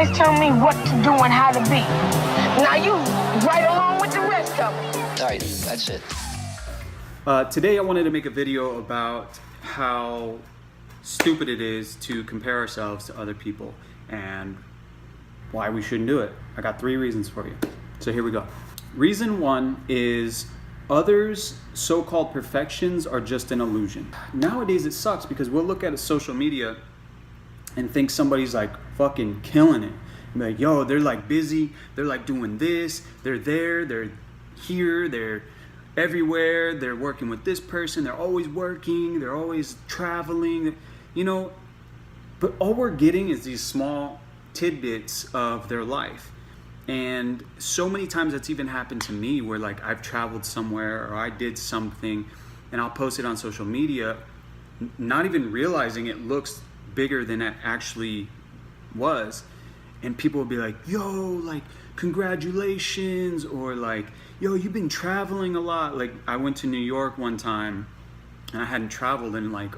always tell me what to do and how to be. Now you right along with the rest of them. All right, that's it. Today I wanted to make a video about how stupid it is to compare ourselves to other people and why we shouldn't do it. I got 3 reasons for you. So here we go. Reason 1 is others' so-called perfections are just an illusion. Nowadays it sucks because we'll look at social media and think somebody's like fucking killing it. And be like, yo, they're like busy, they're like doing this, they're there, they're here, they're everywhere, they're working with this person, they're always working, they're always traveling, you know. But all we're getting is these small tidbits of their life. And so many times that's even happened to me where like I've traveled somewhere or I did something and I'll post it on social media, not even realizing it looks bigger than it actually was. And people will be like, yo, like, congratulations, or like, yo, you've been traveling a lot. Like, I went to New York one time and I hadn't traveled in like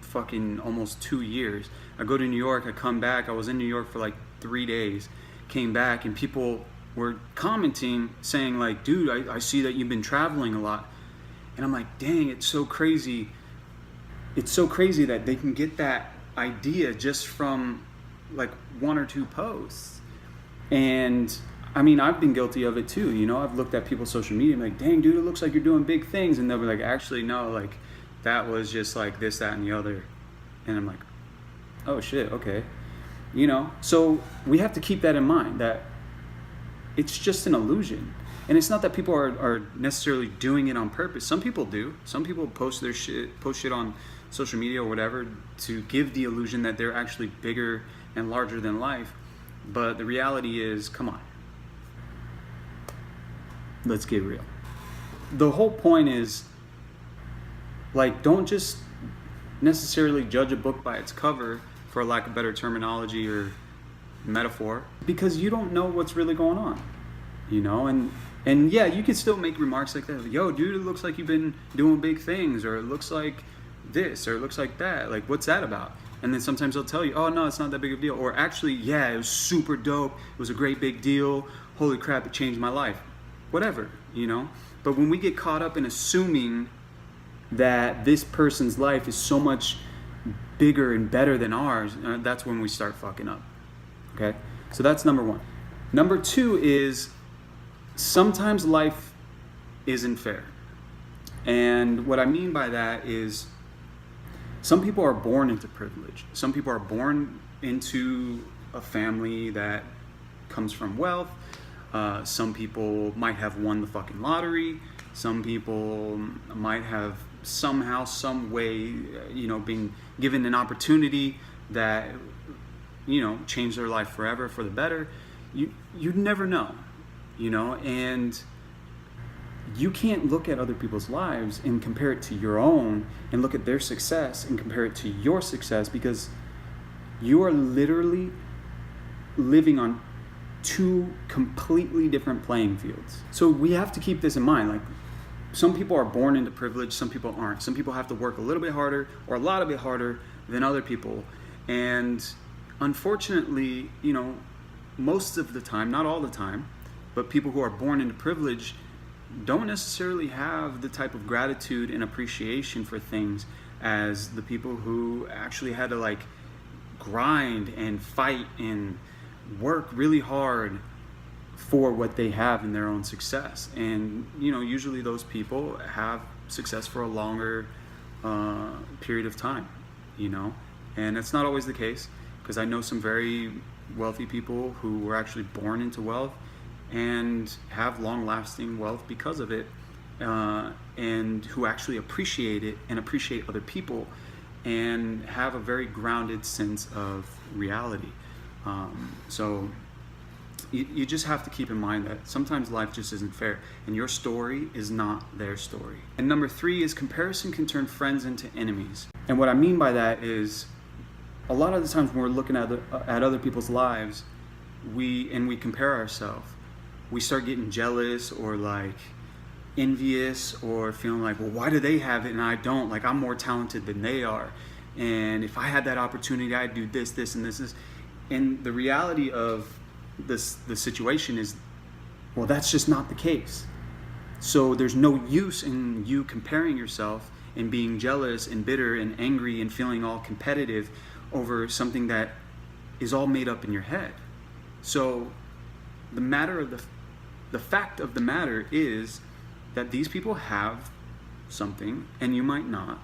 fucking almost 2 years. I go to New York, I come back, I was in New York for like 3 days, came back, and people were commenting saying like, dude, I see that you've been traveling a lot. And I'm like, dang, it's so crazy. It's so crazy that they can get that idea just from like 1 or 2 posts. And I mean, I've been guilty of it too. You know, I've looked at people's social media and like, dang, dude, it looks like you're doing big things. And they'll be like, actually, no, like that was just like this, that, and the other. And I'm like, oh shit, okay. You know, so we have to keep that in mind, that it's just an illusion. And it's not that people are necessarily doing it on purpose. Some people do. Some people post shit on social media or whatever to give the illusion that they're actually bigger and larger than life. But the reality is, come on, let's get real. The whole point is, like, don't just necessarily judge a book by its cover, for lack of better terminology or metaphor, because you don't know what's really going on, you know. And yeah, you can still make remarks like that, like, yo, dude, it looks like you've been doing big things, or it looks like this, or it looks like that, like, what's that about? And then sometimes they'll tell you, oh no, it's not that big of a deal, or actually, yeah, it was super dope, it was a great big deal, holy crap, it changed my life, whatever, you know. But when we get caught up in assuming that this person's life is so much bigger and better than ours, that's when we start fucking up. Okay, so that's number 1. Number 2 is sometimes life isn't fair. And what I mean by that is some people are born into privilege. Some people are born into a family that comes from wealth. Some people might have won the fucking lottery. Some people might have somehow, some way, you know, being given an opportunity that, you know, changed their life forever for the better. You'd never know, you know. And you can't look at other people's lives and compare it to your own and look at their success and compare it to your success, because you are literally living on 2 completely different playing fields. So we have to keep this in mind. Like, some people are born into privilege, some people aren't. Some people have to work a little bit harder or a lot bit harder than other people. And unfortunately, you know, most of the time, not all the time, but people who are born into privilege don't necessarily have the type of gratitude and appreciation for things as the people who actually had to like grind and fight and work really hard for what they have in their own success. And you know, usually those people have success for a longer period of time, you know. And it's not always the case, because I know some very wealthy people who were actually born into wealth and have long-lasting wealth because of it, and who actually appreciate it and appreciate other people and have a very grounded sense of reality. So you just have to keep in mind that sometimes life just isn't fair, and your story is not their story. And number 3 is comparison can turn friends into enemies. And what I mean by that is, a lot of the times when we're looking at other people's lives, we compare ourselves, we start getting jealous or like envious, or feeling like, well, why do they have it and I don't? Like, I'm more talented than they are, and if I had that opportunity, I'd do this, this, and this. And the reality of the situation is, well, that's just not the case. So there's no use in you comparing yourself and being jealous and bitter and angry and feeling all competitive over something that is all made up in your head. So the fact of the matter is that these people have something and you might not.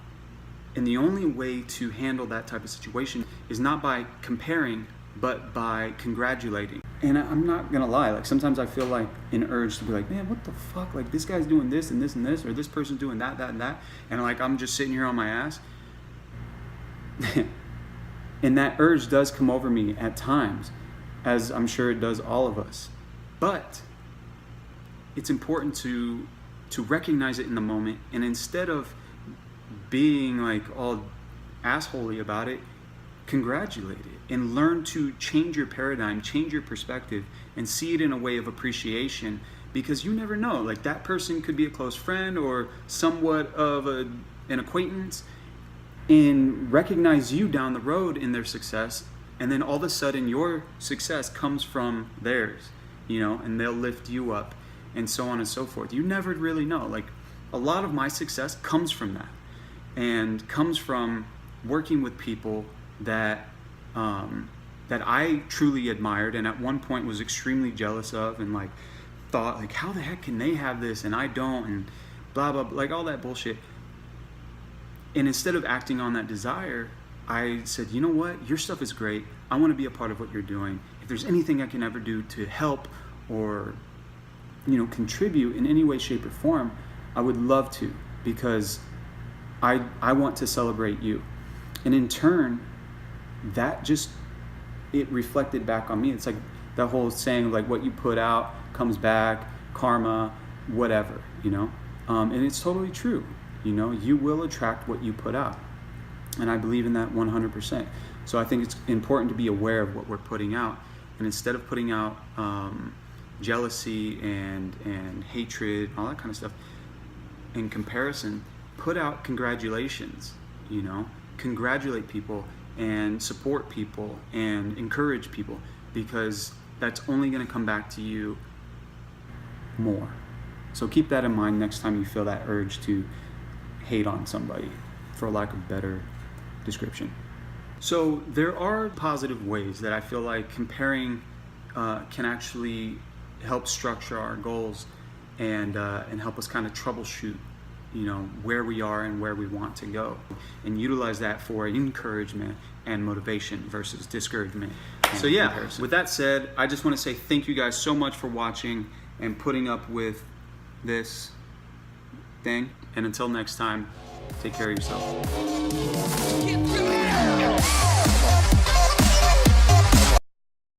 And the only way to handle that type of situation is not by comparing, but by congratulating. And I'm not gonna lie, like sometimes I feel like an urge to be like, man, what the fuck? Like this guy's doing this and this and this, or this person's doing that, that, and that. And like I'm just sitting here on my ass. And that urge does come over me at times, as I'm sure it does all of us. But it's important to recognize it in the moment, and instead of being like all assholey about it, congratulate it and learn to change your paradigm, change your perspective, and see it in a way of appreciation, because you never know, like that person could be a close friend or somewhat of an acquaintance, and recognize you down the road in their success, and then all of a sudden your success comes from theirs, you know, and they'll lift you up, and so on and so forth. You never really know. Like a lot of my success comes from that, and comes from working with people that that I truly admired, and at one point was extremely jealous of, and like thought like, how the heck can they have this and I don't, and blah blah blah, like all that bullshit. And instead of acting on that desire, I said, you know what, your stuff is great, I want to be a part of what you're doing. If there's anything I can ever do to help or, you know, contribute in any way, shape, or form, I would love to, because I want to celebrate you. And in turn, that just, it reflected back on me. It's like that whole saying, like what you put out comes back, karma, whatever, you know. And it's totally true. You know, you will attract what you put out. And I believe in that 100%. So I think it's important to be aware of what we're putting out. And instead of putting out jealousy and hatred, all that kind of stuff, in comparison, put out congratulations, you know. Congratulate people and support people and encourage people, because that's only going to come back to you more. So keep that in mind next time you feel that urge to hate on somebody, for lack of better description. So there are positive ways that I feel like comparing can actually help structure our goals and help us kind of troubleshoot, you know, where we are and where we want to go, and utilize that for encouragement and motivation versus discouragement. So yeah, comparison. With that said, I just want to say thank you guys so much for watching and putting up with this thing. And until next time, take care of yourself.